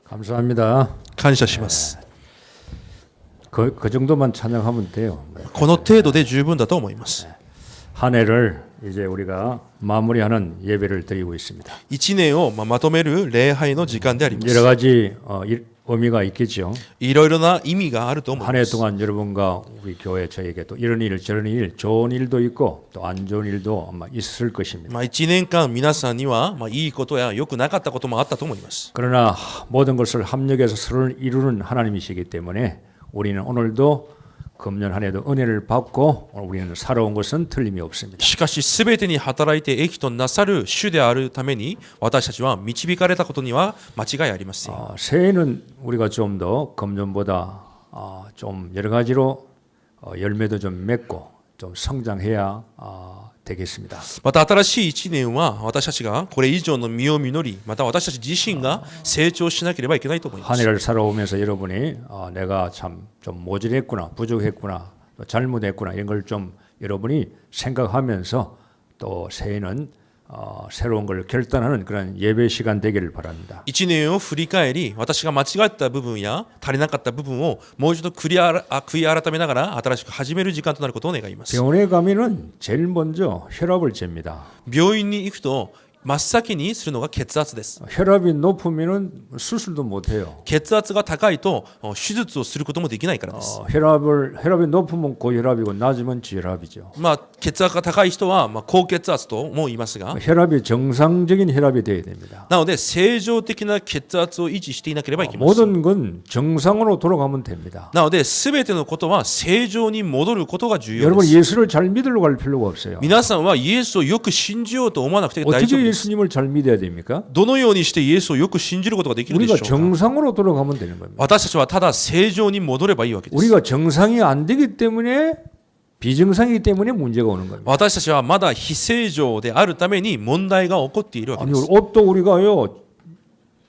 감사합니다. 感謝します。 그 정도만 찬양하면 돼요. この程度で十分だと思います。 한 해를 이제 우리가 마무리하는 예배를 드리고 있습니다. 1年をまとめる礼拝の時間でありま 여러 す。 가지 의미가 있겠죠. いろいろな意味があると思い 한 ま 해 す。 동안 여러분과 우리 교회 저에게 또 이런 일 저런 일 좋은 일도 있고 또 안 좋은 일도 아마 있을 것입니다. 1年間皆さんにはいいことや良くなかったこともあったと思います。 그러나 모든 것을 합력해서 서로를 이루는 하나님이시기 때문에 우리는 오늘도 금년 한 해도 은혜를 받고 우리는 살아온 것은 틀림이 없습니다. しかし全てに働いて益となさる主であるために私たちは導かれたことには間違いありません。 새해는 우리가 좀 더 금년보다 좀 여러 가지로 열매도 좀 맺고 좀 성장해야 되겠습니다. また新しい1年は私たちがこれ以上の実を実り、また私たち自身が成長しなければいけないと思いま 한 す。 해를 살아오면서 여러분이 내가 참 좀 모질했구나, 부족했구나, 또 잘못했구나 이런 걸 좀 여러분이 생각하면서 또 새해는 새로운 걸 결단하는 그런 예배 시간 되기를 바랍니다. 1年を振り返り、私が間違った部分や足りなかった部分をもう一度悔い改めながら新しく始める時間となることを願います。 병원에 가면은 제일 먼저 혈압을 잽니다. 病院に行くと真っ先にするのが血圧です。 혈압이 높으면은 수술도 못 해요. 血圧が高いと手術をすることもできないからです。 혈압이 높으면 고혈압이고 낮으면 저혈압이죠. 血圧が高い人は高血圧とも言いますが、 혈압이 정상적인 혈압이 돼야 됩니다. なので正常的な血圧を維持していなければいけません。 모든 건 정상으로 돌아가면 됩니다. なので全てのことは正常に戻ることが重要で 여러분 す。 예수를 잘 믿으려고 할 필요가 없어요. 皆さんはイエスをよく信じようと思わなくて大丈夫 어떻게 です。 예수님을 잘 믿어야 됩니까? どのようにしてイエスをよく信じることができるでしょ 우리가 うか。 정상으로 돌아가면 되는 겁니다. 私たちはただ正常に戻ればいいわけです。 우리가 정상이 안 되기 때문에 비정상이기 때문에 문제가 오는 겁니다. 私たちはまだ非正常であるために問題が起こっているわけ 아니 です。 옷도 우리가요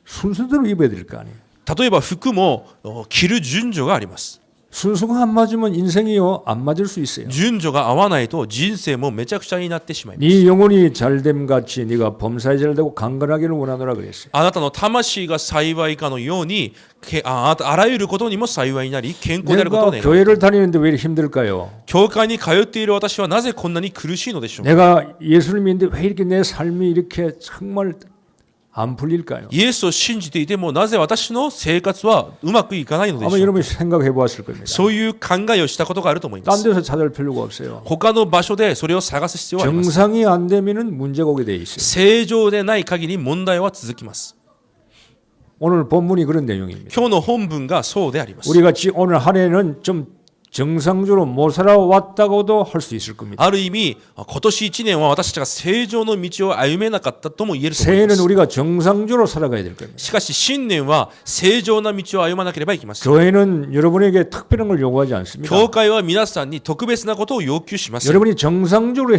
순서대로 입어야 될 거 아니에요. 例えば服も着る順序があります。 순서가 안 맞으면 인생이요 안 맞을 수 있어요. 順序が合わないと人生もめちゃくちゃになってしまいます。 네 영혼이 잘됨 같이 네가 범사에 잘되고 강건하기를 원하노라 그랬어요. あなたの魂が幸いかのようにあらゆることにも幸いになり健康であることを 내가 願う。 교회를 다니는데 왜 이렇게 힘들까요? 教会に通っている私はなぜこんなに苦しいのでしょうか。 내가 예수를 믿는데 왜 이렇게 내 삶이 이렇게 정말 안 풀릴까요? イエスを信じていてもなぜ私の生活はうまくいかないのでし 아마 ょうか。 여러분이 생각해 보았을 겁니다. そういう考えをしたことがあると思いま 딴 す。 데서 찾을 필요가 없어요. 他の場所でそれを探す必要はあります。 정상이 안 되면은 문제가 오게 돼 있어요. 正常でない限り問題は続きます。 오늘 본문이 그런 내용입니다. 今日の本文がそうであります。 우리가 오늘 한 해는 좀 정상적으로 못 살아왔다고도 할 수 있을 겁니다. ある意味、今年1年は私たちが正常の道を歩めなかったとも言えると思いま 새해는 す。 우리가 정상적으로 살아가야 될 겁니다. しかし新年は正常な道を歩まなければいけません。 교회는 여러분에게 특별한 걸 요구하지 않습니다. 教会は皆さんに特別なことを要求しません。 여러분이 정상적으로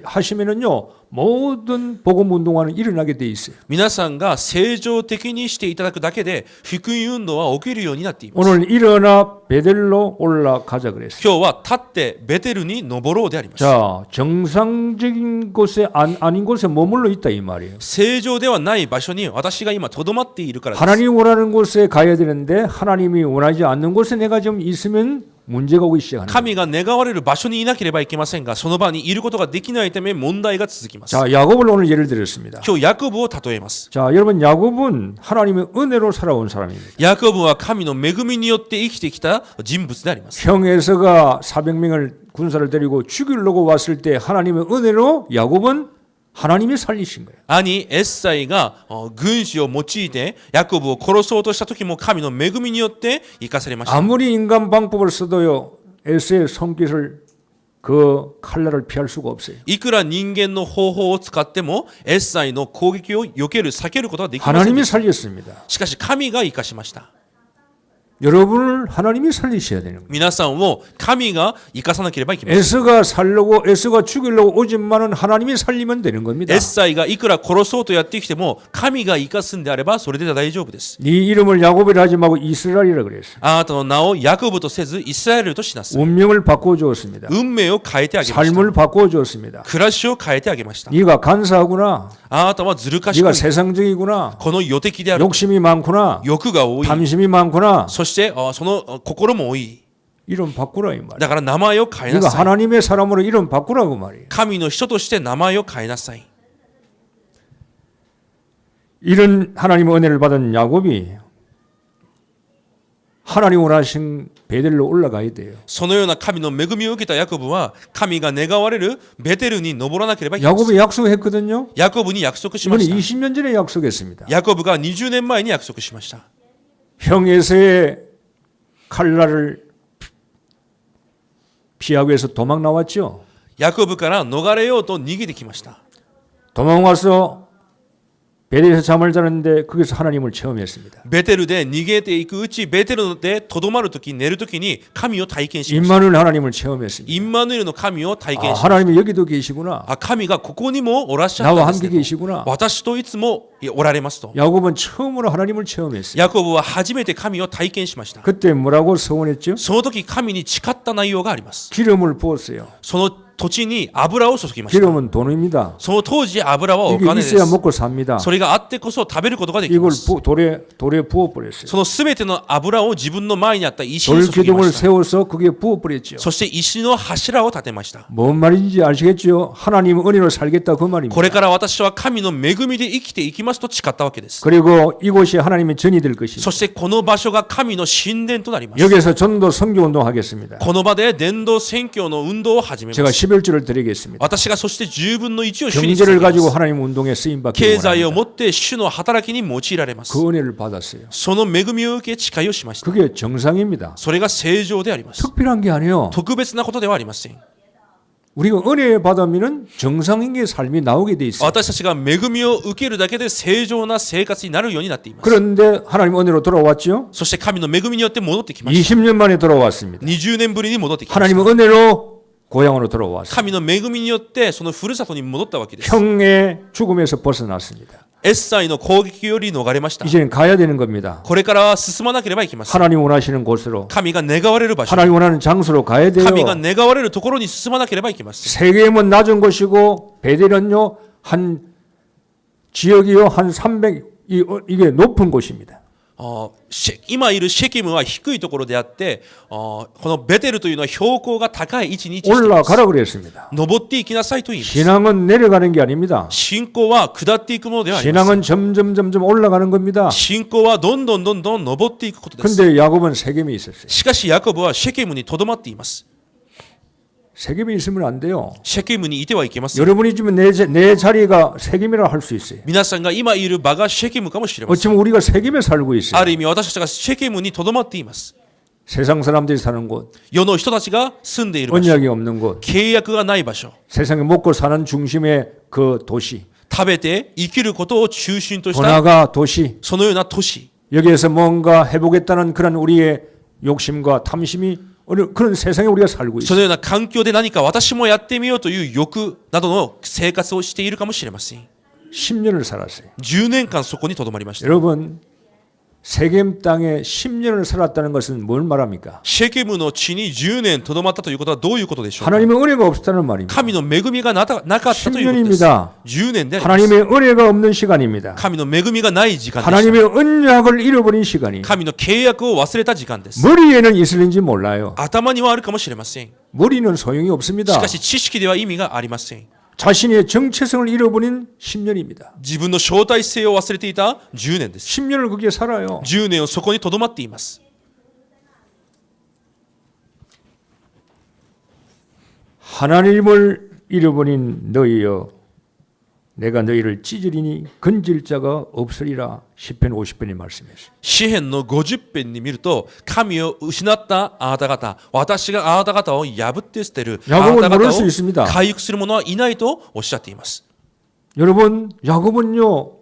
하시면은요 모든 복음 운동화는 일어나게 돼 있어요. 皆さんが正常的にしていただくだけで福音運動は起きるようになっています。 오늘 일어나 베델로 올라가자 그랬어요. 今日は立ってベテルに登ろうであります。 자, 정상적인 곳에 아닌 곳에 머물러 있다 이 말이에요. 正常ではない場所に私が今とどまっているからです。 하나님이 원하는 곳에 가야 되는데 하나님이 원하지 않는 곳에 내가 좀 있으면 문제가 오기 시작하는 거예요. 神が願われる場所にいなければいけませんが、その場にいることができないため問題が続きます。 자, 야곱을 오늘 예를 들었습니다. 今日ヤコブを例えます。 자, 여러분 야곱은 하나님의 은혜로 살아온 사람입니다. ヤコブは神の恵みによって生きてきた人物であります。 형 에서가 400명을 군사를 데리고 죽이려고 왔을 때 하나님의 은혜로 야곱은 하나님이 살리신 거예요. 兄エッサイが軍師を用いてヤコブを殺そうとした時も神の恵みによって生かされました。 아무리 인간 방법을 써도요 에서의 손깃을 그 칼날을 피할 수가 없어요. いくら人間の方法を使ってもエッサイの攻撃を避けることはできません 하나님이 でした。 살렸습니다. しかし神が生かしました。 여러분을 하나님이 살리셔야 되는 거예요. 皆さんを神が生かさなければいけません。 에스가 살려고 에스가 죽이려고 오지만은 하나님이 살리면 되는 겁니다. エッサイがいくら殺そうとやってきても神が生かすんであればそれで大丈夫です。 네 이름을 야곱이라 하지 말고 이스라엘이라 그랬어요. あなたの名をヤコブとせずイスラエルとしなさい。 운명을 바꿔 주었습니다. 運命を変えてあげました。 삶을 바꿔 주었습니다. 暮らしを変えてあげました。 네가 간사하구나. あなたはずる賢 네가 い。 세상적이구나. この予敵である。 욕심이 많구나. 欲が多い。 탐심이 많구나. そしてその心も多い。 이름 바꾸라 이 말이야. だから名前を変えな 네가 さい。 하나님의 사람으로 이름 바꾸라고 말이에요. 神の人として名前を変えなさい。 이런 하나님의 은혜를 받은 야곱이 하나님 원하신 베델로 올라가야 돼요. そのような神の恵みを受けたヤコブは神が願われるベテルに登らなければいけません。 야곱이 약속했거든요. ヤコブに約束しま 이번에 した。 20년 전에 약속했습니다. ヤコブが20年前に約束しました。 형 에서의 칼날을 피하기 위해서 도망 나왔죠. ヤコブから逃れようと逃げてきました。 도망와서 베델에서 잠을 자는데 거기서 하나님을 체험했습니다. ベテルで逃げていくうち、ベテルでとどまるとき、寝るときに神を体験しました。 임마누엘 하나님을 체험했습니다. インマヌエルの神を体 아, 験しました。 하나님이 여기도 계시구나. 神がここにもおらっしゃった 나와 んです 함께 ね。 계시구나. 私といつもおられますと。 야곱은 처음으로 하나님을 체험했어요. ヤコブは初めて神を体験しました。 그때 뭐라고 서원했죠? その時神に誓った内容があります。 기름을 부었어요. その土地に油を注ぎました。 기름은 돈입니다. その当時油はお 이게 金で 있어야 す。 먹고 삽니다. それがあってこそ食べることができ 이걸 ます。 돌에 부어버렸어요. そのすべての油を自分の前にあった石に 돌 注ぎま 기둥을 した。 세워서 그게 부어버렸죠. そして石の柱を立てました。 뭔 말인지 아시겠죠? 하나님 은혜로 살겠다 그 말입니다. これから私は神の恵みで生きていきますと誓ったわけです。 그리고 이곳이 하나님의 전이 될 것입니다. そしてこの場所が神の神殿となります。 여기서 전도 선교 운동 하겠습니다. この場で伝道宣教の運動を始めま 제가 す。 11조를 드리겠습니다. 私がそして10分の1を主に 경제를 捧げま 가지고 す。 하나님 운동에 쓰임 받기 経済を 원합니다. 持って主の働きに用いられます。 그 은혜를 받았어요. その恵みを受け誓いをしました。 그게 정상입니다. それが正常であります。 특별한 게 아니에요. 特別なことではありません。 우리가 은혜 받으면 정상인의 삶이 나오게 돼 있어요. 私たちが恵みを受けるだけで正常な生活になるようになっています。 그런데 하나님 은혜로 돌아왔죠. そして神の恵みによって戻ってきました。 20년 만에 돌아왔습니다. 20年ぶりに戻ってきました。 하나님의 은혜로 고향으로 돌아왔어요. 神の恵みによってそのふるさとに戻ったわけです。 형의 죽음에서 벗어났습니다. エッサイの攻撃より逃れました。 이제는 가야 되는 겁니다. これからは進まなければいけません。 하나님 원하시는 곳으로, 神が願われる場所、 하나님 원하는 장소로 가야 돼요. 神が願われるところに進まなければいけません。 세겜은 낮은 곳이고 베델은요 한 지역이요 한 300 이게 높은 곳입니다. 今いるシェケムは低いところであって、このベテルというのは標高が高い位置に位置しています。 올라가라 그랬습니다. 登っていきなさいと言います。 신앙은 내려가는 게 아닙니다. 信仰は下っていくものではありません。 신앙은 점점 올라가는 겁니다. 信仰はどんどん登っていくことです。 근데 야곱은 세겜에 있었어요. しかしヤコブはシェケムにとどまっています。 세겜에 있으면 안 돼요. シェケムにいてはいけません。 여러분이 지금 내 자리가 세겜이라 할 수 있어요. 皆さんが今いる場がシェケムかもしれません。 어쩌면 우리가 세겜에 살고 있어요. ある意味私たちがシェケムにとどまっています。 세상 사람들이 사는 곳, 世の人たちが住んでいる場所、 언약이 없는 곳, 契約がない場所、 세상에 먹고 사는 중심의 그 도시, 食べて生きることを中心とした 번화가 도시, そのような都市、 여기에서 뭔가 해보겠다는 그런 우리의 욕심과 탐심이 어느 그런 세상에 우리가 살고 そ 있어요. のような環境で何か私もやってみようという欲などの生活をしているかもしれません。 10년을 살았어요. 10年間そこにとどまりました。 여러분, 세겜 땅에 10년을 살았다는 것은 뭘 말합니까? シェケムの地に10年とどまったということはどういうことでしょうか。 하나님의 은혜가 없었다는 말입니다. 神の恵みがなかったということです。 10년입니다. 10年であります。 하나님의 은혜가 없는 시간입니다. 神の恵みがない時間でした。 하나님의 언약을 잃어버린 시간이 神の契約を忘れた時間です。 머리에는 있을는지 몰라요. 頭にはあるかもしれません。 머리는 소용이 없습니다. しかし知識では意味がありません。 자신의 정체성을 잃어버린 10년입니다. 自分の招待性を忘れていた10年です。 10년을 거기에 살아요. 10年をそこにとどまっています。 하나님을 잃어버린 너희여 내가 너희를 찢으리니 건질 자가 없으리라. 시편 50편의 말씀이었어요. 詩編の50編に見ると、神を失ったあなた方、私があなた方を破って捨てる、あな 야곱은 た 모를 方 수 を 있습니다. 回復する者はいないとおっしゃっています。 여러분, 야곱은요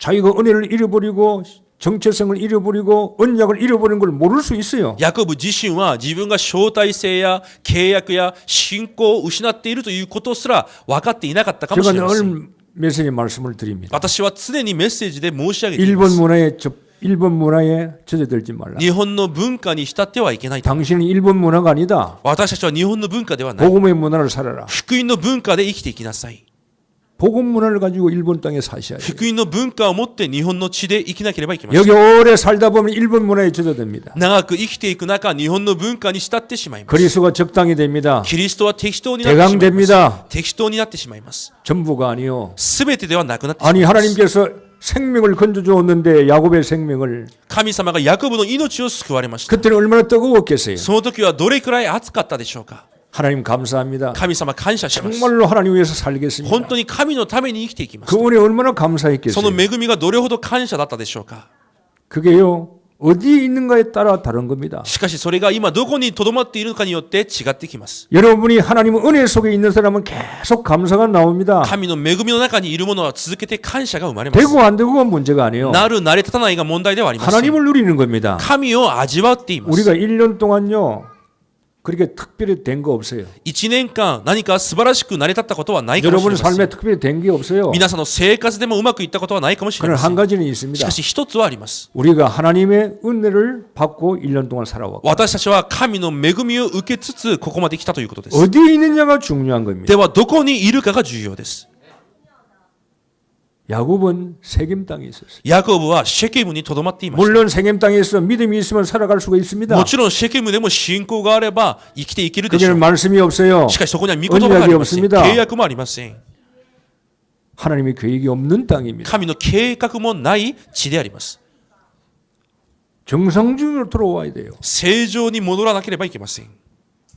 자기가 은혜를 잃어버리고 정체성을 잃어버리고 언약을 잃어버린 걸 모를 수 있어요. ヤコブ自身は自分が招待制や契約や信仰を失っているということすら分かっていなかったかもし 제가 れません。 늘 메시지 말씀을 드립니다. 私は常にメッセージで申し上げていま 일본 す。 문화에 젖어들지 말라. 日本の文化に浸ってはいけないと。 당신은 일본 문화가 아니다. 私たちは日本の文化ではない。 복음의 문화를 살아라. 福音の文化で生きていきなさい。 복음 문화를 가지고 일본 땅에 사셔야 돼요. 福音の文化を持って日本の地で生きなければいけません。 여기 오래 살다 보면 일본 문화에 젖어듭니다. 長く生きていく中、日本の文化に浸ってしまいます。 그리스도가 적당히 됩니다. キリストは適当になってしまいます。 대강됩니다. 適当になってしまいます。 전부가 아니요. すべてではなくなってしま 아니 います。 하나님께서 생명을 건져주었는데 야곱의 생명을 神様がヤコブの命を救われました。 그때는 얼마나 뜨거웠겠어요. その時はどれくらい熱かったでしょうか。 하나님 감사합니다. 神様感謝します。 정말로 하나님 위해서 살겠습니다. 本当に神のために生きていきます。 그 은혜 얼마나 そ 감사했겠어요. の恵みがどれほど感謝だったでしょうか。 그게요 어디에 있는가에 따라 다른 겁니다. しかしそれが今どこに留まっているかによって違ってきます。 여러분이 하나님의 은혜 속에 있는 사람은 계속 감사가 나옵니다. 神の恵みの中にいる者は続けて感謝が生まれます。 되고 안 되고가 문제가 아니에요. なるなれ立たないが問題ではありません。 하나님을 누리는 겁니다. 神を味わっています。 우리가 1년 동안요 그렇게 특별히 된 거 없어요. 1年間何か素晴らしく成り立ったことはないかもしれ 여러분 ません。 삶에 특별히 된 게 없어요. 皆さんの生活でもうまくいったことはないかもしれ 그러나 ませ 한 ん。 가지는 し 있습니다. かし一つはあります。 우리가 하나님의 은혜를 받고 1년 동안 살아왔고 私たちは神の恵みを受けつつここまで来たということです。 어디에 있느냐가 중요한 겁니다. ではどこにいるかが重要です。 야곱은 세겜 땅에 있었어요. ヤコブはシェケムにとどまっていました。 물론 세겜 땅에서 믿음이 있으면 살아갈 수가 있습니다. もちろんシェケムでも信仰があれば生きていけるでしょ 거기는 う。 말씀이 없어요. しかしそこには御言葉がありません。 언약이 없습니다. 契約もありません。 하나님의 계획이 없는 땅입니다. 神の計画もない地であります。 정상적으로 돌아와야 돼요. 正常に戻らなければいけません。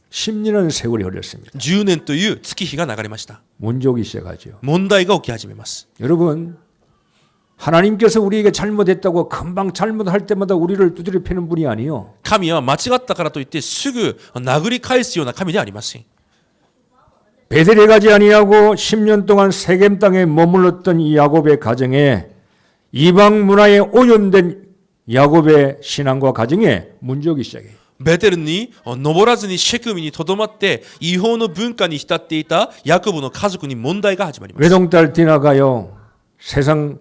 10년의 세월이 흘렀습니다. 10年という月日が流れました。 문제 오기 시작하죠. 問題が起き始めます。 여러분 하나님께서 우리에게 잘못했다고 금방 잘못할 때마다 우리를 두드려 패는 분이 아니요. 神は間違ったからといってすぐ殴り返すような神ではありません。 베델에 가지 아니하고 10년 동안 세겜 땅에 머물렀던 이 야곱의 가정에 이방 문화에 오염된 야곱의 신앙과 가정에 문제 오기 시작해요. ベテルに登らずにシェクミにとどまって違法の文化に浸っていたヤコブの家族に問題が始まります。 외동딸 디나가요 세상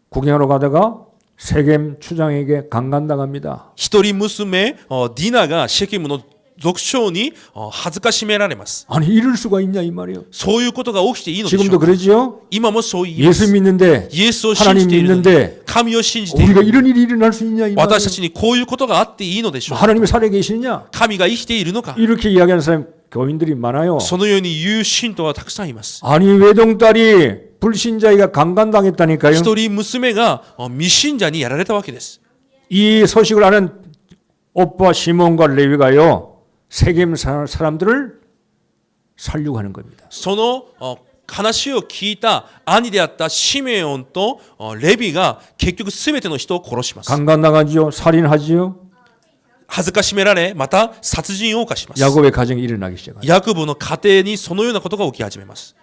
구경하러 가다가 세겜 추장에게 강간당합니다. 一人娘ディナがシェケムの族長に恥ずかしめられます。 아니 이럴 수가 있냐 이 말이에요. そういうことが起きていいのでしょ 지금도 うか。 그러지요? 今もそう言います。 예수 믿는데 イエスを信 하나님 じているのに 믿는데 神を信じている 우리가 のに 이런 일이 일어날 수 있냐 이 私た 말이에요. ちにこういうことがあっていいのでしょうか。 하나님이 살아 계시느냐? 神が生きているのか。 이렇게 이야기하는 사람 교인들이 많아요. そのように言う信徒はたくさんいます。 아니 외동딸이 불신자이가 강간당했다니까요. 一人娘が未信者にやられたわけです。 이 소식을 아는 오빠 시몬과 레위가요. 세겜 사람들을 살려고 하는 겁니다. その話を聞いた兄であったシメオンとレビが結局すべての人を殺します。 강간당하지요. 살인하지요. 恥ずかしめられ、また殺人を犯します。 야곱의 가정이 일어나기 시작합니다. ヤコブの家庭にそのようなことが起き始めます。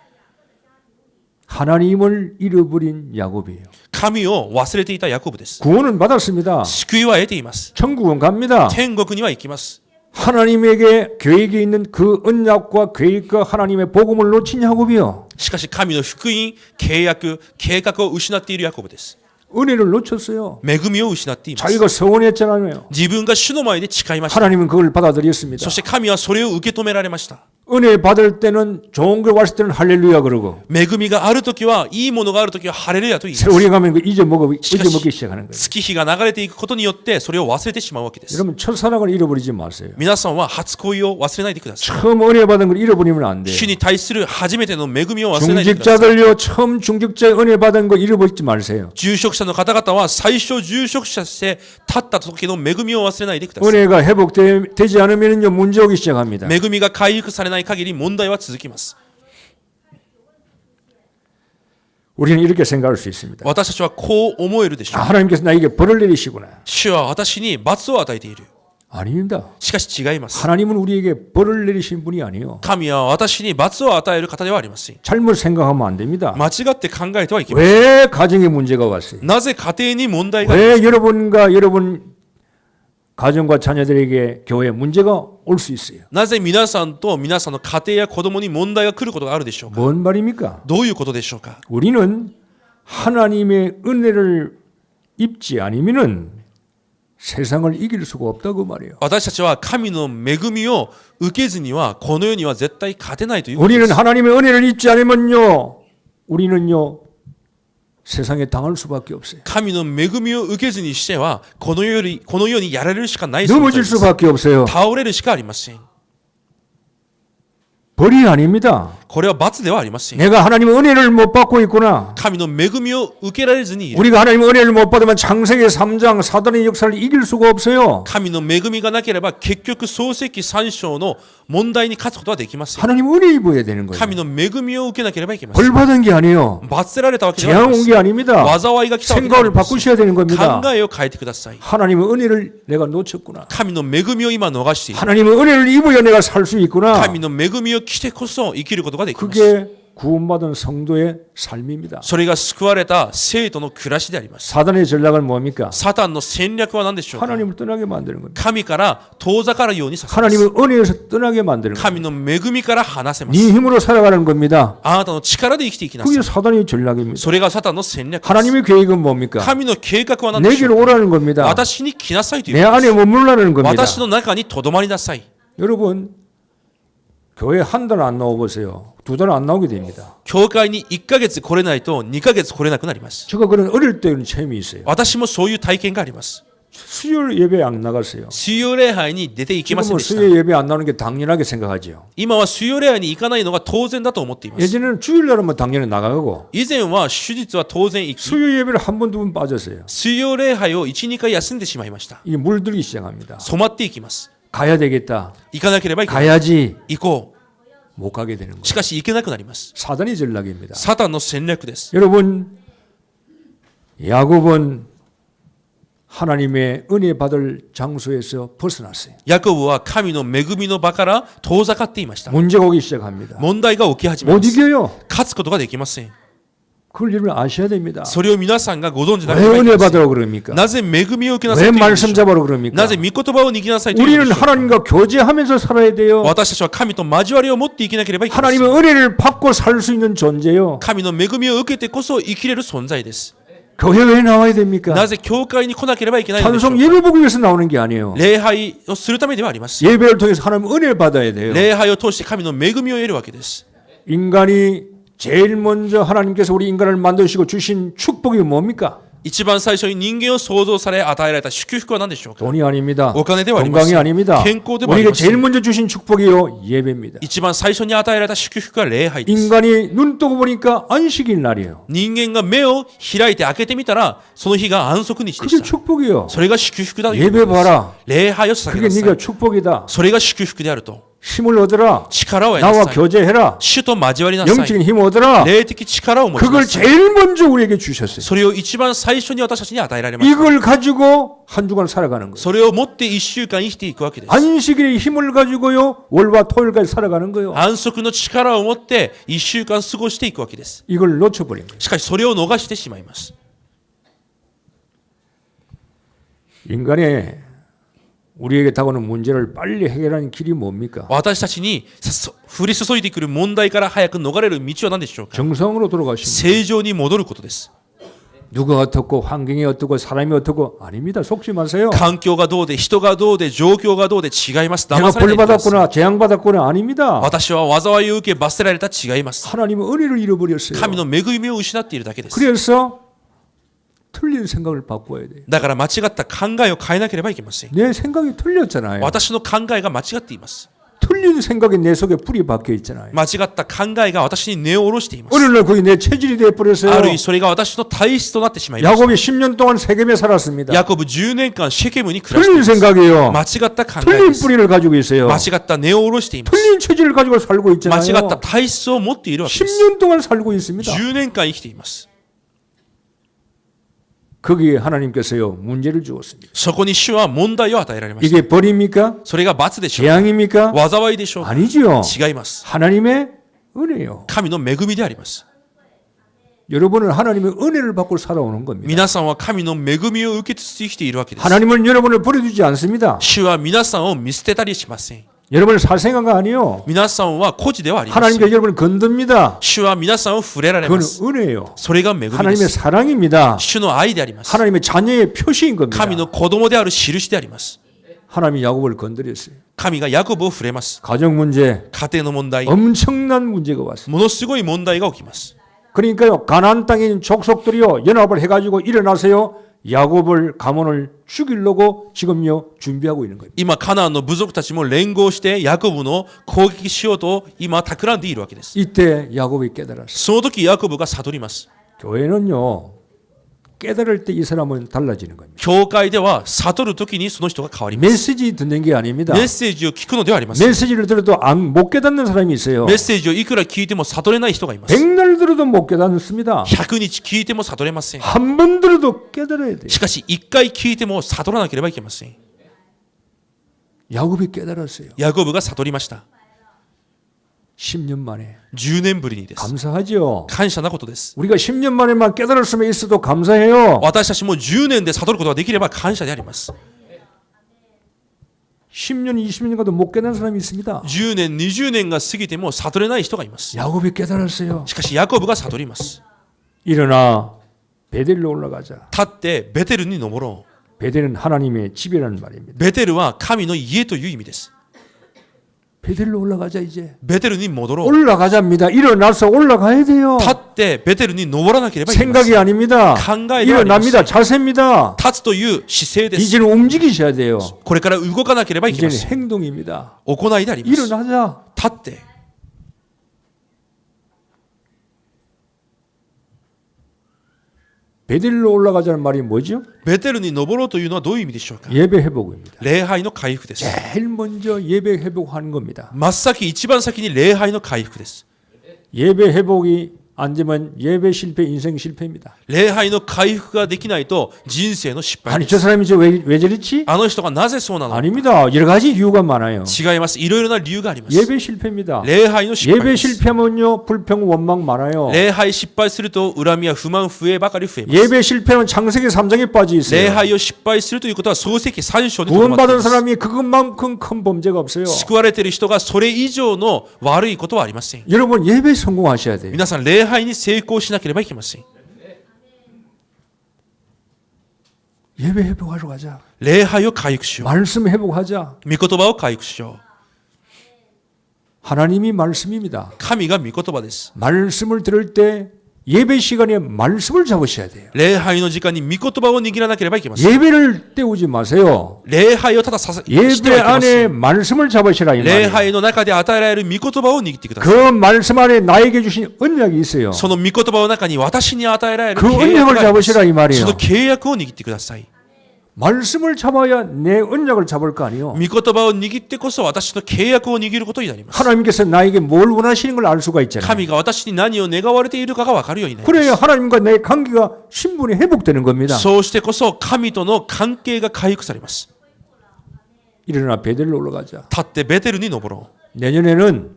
하나님을 잃어버린 야곱이에요. 神を忘れていたヤコブです。 구원은 받았습니다. 救いは得ています。 천국은 갑니다. 天国には行きます。 하나님에게 계획이 있는 그 언약과 계획과 하나님의 복음을 놓친 야곱이요. しかし神の福音、契約、計画を失っているヤコブです。 은혜를 놓쳤어요. 恵みを失っています。 자기가 서원했잖아요. 自分が主の前で誓いました。 하나님은 그걸 받아들였습니다. そして神はそれを受け止められました。 은혜 받을 때는 좋은 거 왔을 때는 할렐루야 그러고 恵みがあるときは、いいものがあるときはハレルヤと言います。 세월이 가면 그 잊어먹기 시작하는 거예요. 月日が流れていくことによってそれを忘れてしまうわけです。 여러분 첫사랑을 잃어버리지 마세요. 皆さんは初恋を忘れないでください。 처음 은혜 받은 걸 잃어버리면 안 돼요. 主に対する初めての恵みを忘れないでください。 중직자들요 처음 중직자의 은혜 받은 거 잃어버리지 마세요. 住職者の方々は最初住職者として立った時の恵みを忘れないでください。 은혜가 회복되지 않으면요 문제 오기 시작합니다. 恵みが回復されない限り問題は続きます。 우리는 이렇게 생각할 수 있습니다. 私たちはこう思えるでしょう。 하나님께서 나에게 벌을 내리시구나. 主は私に罰を与えている。 아닙니다. しかし違います。 하나님은 우리에게 벌을 내리신 분이 아니에요. 神は私に罰を与える方ではありません。 잘못 생각하면 안 됩니다. 間違って考えてはいけません。 왜 가정에 문제가 왔어요? なぜ家庭に問題が 왜 여러분과 여러분 가정과 자녀들에게 교회에 문제가 올 수 있어요? なぜ皆さんと皆さんの家庭や子供に問題が来ることがあるでしょうか。 뭔 말입니까? どういうことでしょうか。 우리는 하나님의 은혜를 입지 않으면은 세상을 이길 수가 없다고 말이에요. 私たちは神の恵みを受けずにはこの世には絶対勝てないということで 우리는 す。 하나님의 은혜를 입지 않으면요, 우리는요 세상에 당할 수밖에 없어요. 神の恵みを受けずにしてはこの世にやられるしかない存在 넘어질 です。 수밖에 없어요. 倒れるしかありません。 벌이 아닙니다. これは罰ではありません。 내가 하나님의 은혜를 못 받고 있구나. 神の恵みを受けられずにいる。 우리가 하나님의 은혜를 못 받으면 창세기 3장 사단의 역사를 이길 수가 없어요. 神の恵みがなければ結局創世記3章の問題に勝つことはできません。 하나님 은혜 입어야 되는 거예요. 神の恵みを受けなければいけません。 벌 받은 게 아니에요. 罰せられたわけではあ 재앙 りま 온 せ 게 ん。 아닙니다. 災いが来たわけではあ 생각을 りません。 바꾸셔야 되는 겁니다. 考えを変えてください。 하나님의 은혜를 내가 놓쳤구나. 神の恵みを今逃している。 하나님의 은혜를 입어야 내가 살 수 있구나. 神の恵みを着てこそ生きることができます。 그게 구원받은 성도의 삶입니다. それが救われた生徒の暮らしであります。 사단의 전략은 뭡니까? サタンの戦略は何でしょうか。 하나님을 떠나게 만드는 겁니다. 神から遠ざかるようにさせます。 하나님의 은혜에서 떠나게 만드는 겁니다. 神の恵みから離せま 네 す。 힘으로 살아가는 겁니다. あなたの力で生きていきなさ 그게 い。 사단의 전략입니다. それがサタンの戦略です。 하나님의 계획은 뭡니까? 神の計画は何でしょ 내게로 うか。 오라는 겁니다. 私に来なさいという 내 ことで 안에 す。 머물라는 겁니다. 私の中にとどまりなさい。 여러분, 교회 한 달 안 나와보세요. 2달 안 나오게 됩니다. 教会に1ヶ月来れないと2ヶ月来れなくなります。 제가 그런 어릴 때는 체험이 있어요. 私もそういう体験があります。 수요일 예배 안 나갔어요. 水曜礼拝に出ていけません 지금은 でした。 수요 예배 안 나오는 게 당연하게 생각하죠. 今は水曜礼拝に行かないのが当然だと思っています。 예전에는 주일날은 뭐 당연히 나가고 以前は手術は当然行き、 수요 예배를 한 번, 2번 빠졌어요. 水曜礼拝を1、2回休んでしまいました。 이게 물들기 시작합니다. 染まっていきます。 가야 되겠다. 行かなければいけない。 가야지. 行こ 못 가게 되는 う。 거예요. しかし行けなくなります。 사단의 전략입니다. サタンの戦略です。 여러분, 야곱은 하나님의 은혜 받을 장소에서 벗어났어요. ヤコブは神の恵みの場から遠ざかっていました。 문제가 오기 시작합니다. 問題が起き始め 못 ます。 이겨요. 勝つことができません。 그걸 여러분 아셔야 됩니다. それを皆さんがご存知な 왜 ければいけ 은혜 ません。 받으라고 그럽니까? なぜ恵みを受けなさい 왜 というのでしょ 말씀 う。 잡으라고 그럽니까? なぜ御言葉を握りなさいというの 우리는 でしょうか。 하나님과 교제하면서 살아야 돼요. 私たちは神と交わりを持って生きなければいけません。 하나님의 은혜를 받고 살 수 있는 존재요. 神の恵みを受けてこそ生きれる存在です。 교회 왜 나와야 됩니까? なぜ教会に来なければいけないのでしょう 찬송 か。 예배 보기 위해서 나오는 게 아니에요. 礼拝をするためではあります。 예배를 통해서 하나님 은혜를 받아야 돼요. 礼拝を通して神の恵みを得るわけです。 인간이 제일 먼저 하나님께서 우리 인간을 만드시고 주신 축복이 뭡니까? 一番最初に人間を創造され与えられた祝福は何でしょうか。 돈이 아닙니다. お金ではありませ 건강이 ん。 아닙니다. 健康でもあり 우리에게 ませ 제일 ん。 먼저 주신 축복이요 예배입니다. 一番最初に与えられた祝福が礼拝です。 인간이 눈 뜨고 보니까 안식일 날이에요. 人間が目を開いて開けてみたらその日が安息日で 그게 した。 축복이요. それが祝福だという 예배 ことです。 봐라. 礼拝を捧げ 그게 なさ 네가 い。 축복이다. それが祝福であると。 힘을 얻어라. 力を得な 나와 さい。 교제해라. 主と交わりなさい。 영적인 힘 얻어라. 霊的力を持ちな 그걸 さい。 제일 먼저 우리에게 주셨어요. それを一番最初に私たちに与えられました。 이걸 가지고 한 주간 살아가는 거예요. それを持って一週間生きていくわけです。 안식일의 힘을 가지고요 월과 토요일까지 살아가는 거예요. 安息の力を持って一週間過ごしていくわけです。 이걸 놓쳐버린 거예요. しかしそれを逃してしまいます。 인간의 우리에게 다가오는 문제를 빨리 해결하는 길이 뭡니까? 私たちに降り注いでくる問題から早く逃れる道は何でしょうか。 정성으로 돌아가십니다. 正常に戻ることです。 누가 어떻고 환경이 어떻고 사람이 어떻고 아닙니다. 속지 마세요. 環境がどうで人がどうで状況がどうで違います。 내가 騙され 벌 ています。 받았구나 재앙받았구나 아닙니다. 私は災いを受け罰せられた違います。 하나님의 은혜를 잃어버렸어요. 神の恵みを失っているだけです。 그래서 틀린 생각을 바꿔야 돼요. だから間違った考えを変えなければいけません。 내 생각이 틀렸잖아요. 私の考えが間違っています。 틀린 생각이 내 속에 뿌리 박혀 있잖아요. 間違った考えが私に根を下ろしています。 어느 날 그게 내 체질이 돼 ある 버렸어요. 意それが私の体質となってしまいました。 야곱이 10년 동안 세겜에 살았습니다. ヤコブ10年間シェケムに暮らしてい 틀린 ます。 생각이에요. 間違った考え 틀린 です。 뿌리를 가지고 있어요. 間違った根を下ろしています。 틀린 체질을 가지고 살고 間 있잖아요. 違った体質を持っているわけです。 10년 동안 살고 있습니다. 10年間生きています。 거기에 하나님께서요 문제를 주었습니다. そこに主は問題を与えられました。 이게 벌입니까? それが罰でしょうか、 재앙입니까? 災いでしょうか、 아니죠. 違います。 하나님의 은혜요. 神の恵みであります。 여러분은 하나님의 은혜를 받고 살아오는 겁니다. 皆さんは神の恵みを受けつつ生きているわけです。 하나님은 여러분을 버려두지 않습니다. 主は皆さんを見捨てたりしません。 여러분을 살생한 거 아니요. 皆さんは孤児ではありません。 하나님께서 여러분을 건듭니다. 主は皆さんを触れられ 그건 ます。 은혜예요. それが恵みで 하나님의 す。 사랑입니다. 主の愛であります。 하나님의 자녀의 표시인 겁니다. 神の子供である印であります。 하나님이 야곱을 건드렸어요. 神がヤコブを触れます。 가정 문제, 家庭の問題、 엄청난 문제가 왔어요. ものすごい問題が起きます。 그러니까요, 가나안 땅에 있는 족속들이요 연합을 해가지고 일어나세요. 야곱을 가문을 죽이려고 지금요 준비하고 있는 겁니다. 今カナンの部族たちも連合してヤコブの攻撃しようと今企んでいるわけです。 이때 야곱이 깨달았어요. その時ヤコブが悟ります。 교회는요 깨달을 때 이 사람은 달라지는 겁니다. 教会では悟る時にその人が変わります。 메시지 듣는 게 아닙니다. メッセージを聞くのではありません。 메시지를 들어도 못 깨닫는 사람이 있어요. メッセージをいくら聞いても悟れない人がいます。 백날 들어도 못 깨닫습니다. 100日聞いても悟れません。 한 번 들어도 깨달아야 돼요. しかし1回聞いても悟らなければいけません。 야곱이 깨달았어요. ヤコブが悟りました。 10년 만에 10年ぶりにです。 감사하죠. 感謝なことです。 우리가 10년 만에만 깨달을 수면 있어도 감사해요. 私たちも10年で悟ることができれば感謝であります。 10년, 20년 가도 못 깨달은 사람이 있습니다. 10年、20年が過ぎても悟れない人がいます。 야곱이 깨달았어요. しかしヤコブが悟ります。 일어나 베델로 올라가자. 立ってベテルに登ろう。 베델은 하나님의 집이라는 말입니다. ベテルは神の家という意味です。 베델로 올라가자 이제. ベテルに戻ろう。 올라가자입니다. 일어나서 올라가야 돼요. 立ってベテルに登らなければいけません。 생각이 아닙니다. 考えではありません。 일어납니다. 자세입니다. 立つという姿勢です。 이제는 움직이셔야 돼요. これから動かなければいけま 이제는 せん。 행동입니다. 行いであります。 일어나자. 立って。 베델로 올라가자는 말이 뭐죠? ベテルに登ろうというのはどういう意味でしょうか。 예배 회복입니다. 礼拝の回復です。 제일 먼저 예배 회복하는 겁니다. 真っ先一番先に礼拝の回復です。 예배 회복이 안 되면 예배 실패, 인생 실패입니다. 礼拝の回復ができないと人生の失敗 아니 で 저 す。 사람이 왜 저랬지? あの人がなぜそうなのか。 아닙니다. 여러 가지 이유가 많아요. 違います。いろいろな理由があります。 예배 실패입니다. 礼拝の失敗 예배 です。 실패하면요 불평 원망 많아요. 礼拝失敗すると恨みや不満増えばかり増えます。 예배 실패하면 창세기 3장에 빠져 礼 있어요. 拝を失敗するということは創世記3章にとどまってい 구원받은 ます。 사람이 그것만큼 큰 범죄가 없어요. 救われている人がそれ以上の悪いことはありません。 여러분 예배 성공하셔야 돼요. 皆さん礼拝に成功しなければいけません。 예배 회복하러 가자. 礼拝を回復しよ 말씀 회복하자. う。御言葉を回復しよう。 하나님이 말씀입니다. 神が御言葉です。 말씀을 들을 때 예배 시간에 말씀을 잡으셔야 돼요. 礼拝の時間に御言葉を握らなければいけません。 예배를 때우지 마세요. 礼拝をただして 예배 はいけませ 안에 ん。 말씀을 잡으시라 이 礼 말이에요. 拝の中で与えられる御言葉を握ってください。 그 말씀 안에 나에게 주신 언약이 있어요. その御言葉の中に私に与えられる 그 契約 언약을 があります。 잡으시라 이 そ 말이에요. の契約を握ってください。 말씀을 잡아야 내 언약을 잡을 거 아니에요. 御言葉を握ってこそ私の契約を握ることになります。 하나님께서 나에게 뭘 원하시는 걸 알 수가 있잖아요. 神が私に何を願われているかが分かるようになりま 그래야 す。 하나님과 내 관계가 신분이 회복되는 겁니다. そうしてこそ神との関係が回復されます。 일어나 베델로 올라가자. 立ってベテルに登ろう。 내년에는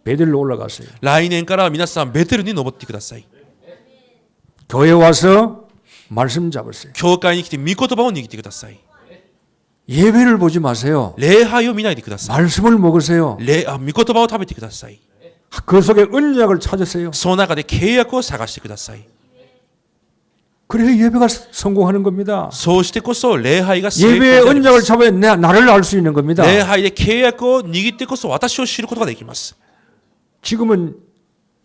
베델로 올라가세요. 来年からは皆さんベテルに登ってください。 교회 와서 말씀 잡으세요. 教会に来て御言葉を握ってください。 예배를 보지 마세요. 礼拝を見ないでください。 말씀을 먹으세요. 御言葉を食べてください。 그 속에 언약을 찾으세요. その中で契約を探してください。 그래야 예배가 성공하는 겁니다. そうしてこそ礼拝が成功 예배의 でありま 언약을 す。 잡아야 나를 알 수 있는 겁니다. 礼拝で契約を握ってこそ私を知ることができます。 지금은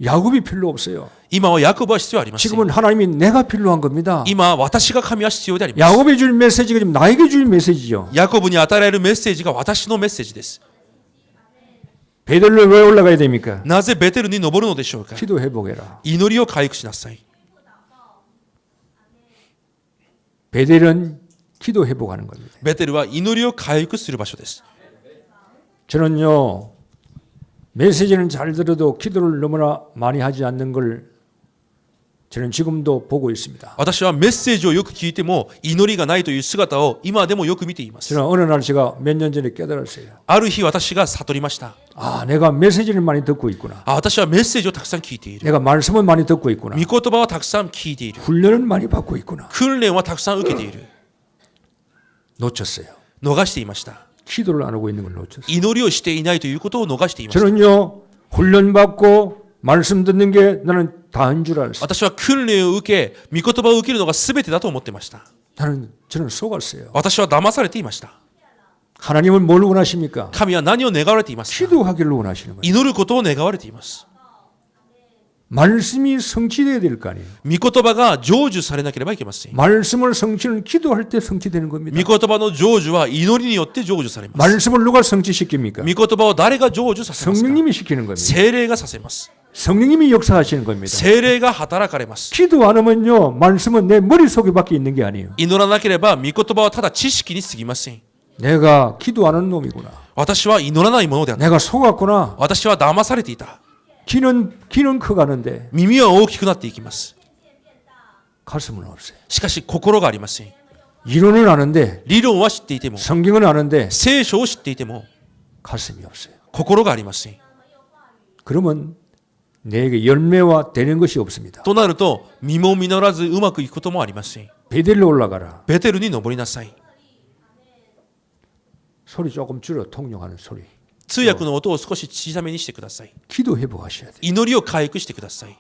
야곱이 필요 없어요. 今はヤコブは必要ありません。 지금은 하나님이 내가 필요한 겁니다. 今私が神は必要であります。 야곱이 줄 메시지가 지금 나에게 줄 메시지죠. ヤコブに与えられるメッセージが私のメッセージです。 베델로 왜 올라가야 됩니까? なぜベテルに登るのでしょうか。 기도 회복해라. 祈りを回復しなさい。 베델은 기도 회복하는 겁니다. ベテルは祈りを回復する場所です。 저는요 메시지는 잘 들어도 기도를 너무나 많이 하지 않는 걸 저는 지금도 보고 있습니다. 私はメッセージをよく聞いても祈りがないという姿を今でもよく見ています。 저는 어느 날 제가 몇 년 전에 깨달았어요. ある日私が悟りました。 아, 내가 메시지를 많이 듣고 있구나. 私はメッセージをたくさん聞いている。 내가 말씀을 많이 듣고 있구나. 御言葉はたくさん聞いている。 훈련을 많이 받고 있구나. 訓練はたくさん受けている。 놓쳤어요. 逃していました。 기도를 안 하고 있는 걸 놓쳤어요. 祈りをしていないということを逃していました。 저는요, 훈련 받고 말씀 듣는 게 나는 다인 줄 알았어요. 私は訓練を受け、御言葉を受けるのが全てだと思っていました。 저는 속았어요. 私は騙されていました。 하나님은 뭘 원하십니까? 神は何を願われていますか？ 기도하기를 원하시는 거예요. 祈ることを願われています。 말씀이 성취돼야 될 거 아니에요. 御言葉が成就されなければいけません。 말씀을 성취는 기도할 때 성취되는 겁니다. 御言葉の成就は祈りによって成就されます。 말씀을 누가 성취시킵니까? 御言葉を誰が成就させますか？ 성령님이 시키는 겁니다. 聖霊がさせます。 성령님이 역사하시는 겁니다. 聖霊が働かれます。 기도 안 하면요, 말씀은 내 머릿속에 밖에 있는 게 아니에요. 祈らなければ御言葉はただ知識に過ぎません。 내가 기도 안 하는 놈이구나. 私は祈らないものであった。 내가 속았구나. 私は騙されていた。 귀는 커가는데 耳は大きくなっていきます。 가슴은 없어요. しかし心がありません。 이론은 아는데 理論は知っていても、 성경은 아는데 聖書を知っていても 가슴이 없어요. 心がありません。 그러면 내게 열매와 되는 것이 없습니다. となると身も実らずうまくいくこともありません。 베델로 올라가라. ベテルに登りなさい。 소리 조금 줄여 통용하는 소리. 通訳の音を少し小さめにしてください。 기도 회복하셔야 돼요. 祈りを回復してください。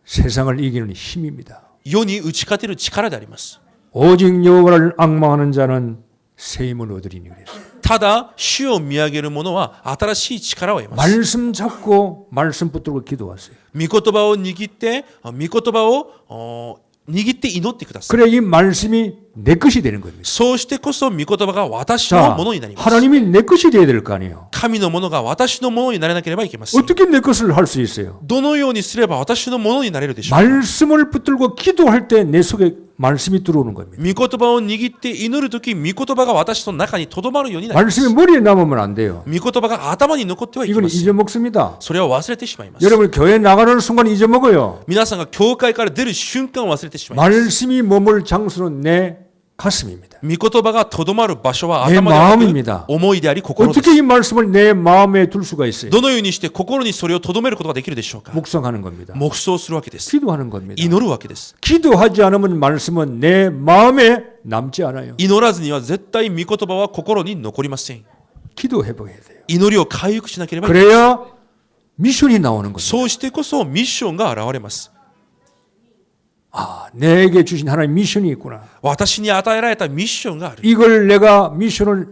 세상을 이기는 힘입니다. 世に打ち勝てる力であります。 오직 여호와를 앙망하는 자는 새 힘을 얻으리니 그랬어요. ただ主を見上げる者は新しい力を得ます。 말씀 잡고 말씀 붙들고 기도하세요. 御言葉を握って御言葉を握って祈ってください。 그래 이 말씀이 내 것이 되는 겁니다. そうしてこそ御言葉が私の 자, ものになります。 하나님이 내 것이 돼야 될 거 아니에요. 神のものが私のものになれなければいけません。 어떻게 내 것을 할 수 있어요? どのようにすれば私のものになれるでしょうか。 말씀을 붙들고 기도할 때 내 속에 말씀이 들어오는 겁니다. 御言葉を握って祈るとき、御言葉が私の中にとどまるようになります。 말씀이 머리에 남으면 안 돼요. 御言葉が頭に残ってはいけ 이건 ません。 잊어먹습니다. それは忘れてしまいます。 여러분 교회 나가는 순간 잊어먹어요. 皆さんが教会から出る瞬間を忘れてしまいます。 말씀이 머물 장소는 내 가슴입니다. 御言葉がとどまる場所は 내 頭ではな 마음입니다. く思いであり心です。 어떻게 이 말씀을 내 마음에 둘 수가 있어요? どのようにして心にそれをとどめることができるでしょうか。 묵상하는 겁니다. 黙想するわけです。 기도하는 겁니다. 祈るわけです。 기도하지 않으면 말씀은 내 마음에 남지 않아요. 祈らずには絶対御言葉は心に残りません。 기도 회복해야 돼요. 祈りを回復しなければいけない。 그래야 미션이 나오는 겁니다. そうしてこそミッションが現れます。 아, 내게 주신 하나님 미션이 있구나. 私に与えられたミッションがある。 이걸 내가 미션을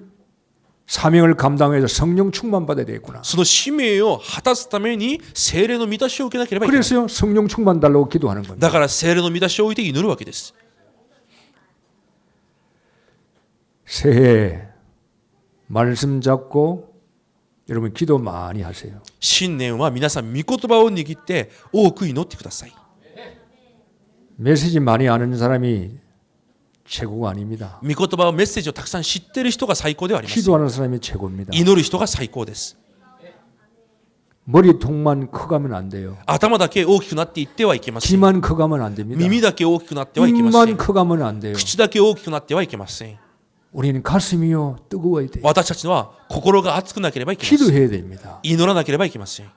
사명을 감당해서 성령 충만 받아야 되겠구나. その使命を果たすために聖霊の満たしを受けなければいけない。 그래서요 성령 충만 달라고 기도하는 겁니다. だから聖霊の満たしを置いて祈るわけです。 새해 말씀 잡고 여러분 기도 많이 하세요. 新年は皆さん御言葉を握って多く祈ってください。 메시지 많이 아는 사람이 최고가 아닙니다. 御言葉をメッセージをたくさん知っている人が最高ではありません。 기도하는 사람이 최고입니다. 祈る人が最高です。 머리통만 커가면 안 돼요. 頭だけ大きくなっていってはいけません。 귀만 커가면 안 됩니다. 耳だけ大きくなってはいけませ 입만 ん。 커가면 안 돼요. 口だけ大きくなってはいけません。 우리는 가슴이요 뜨거워야 돼요. 私たちのは心が熱くなければいけません。 기도해야 됩니다. 祈らなければいけません。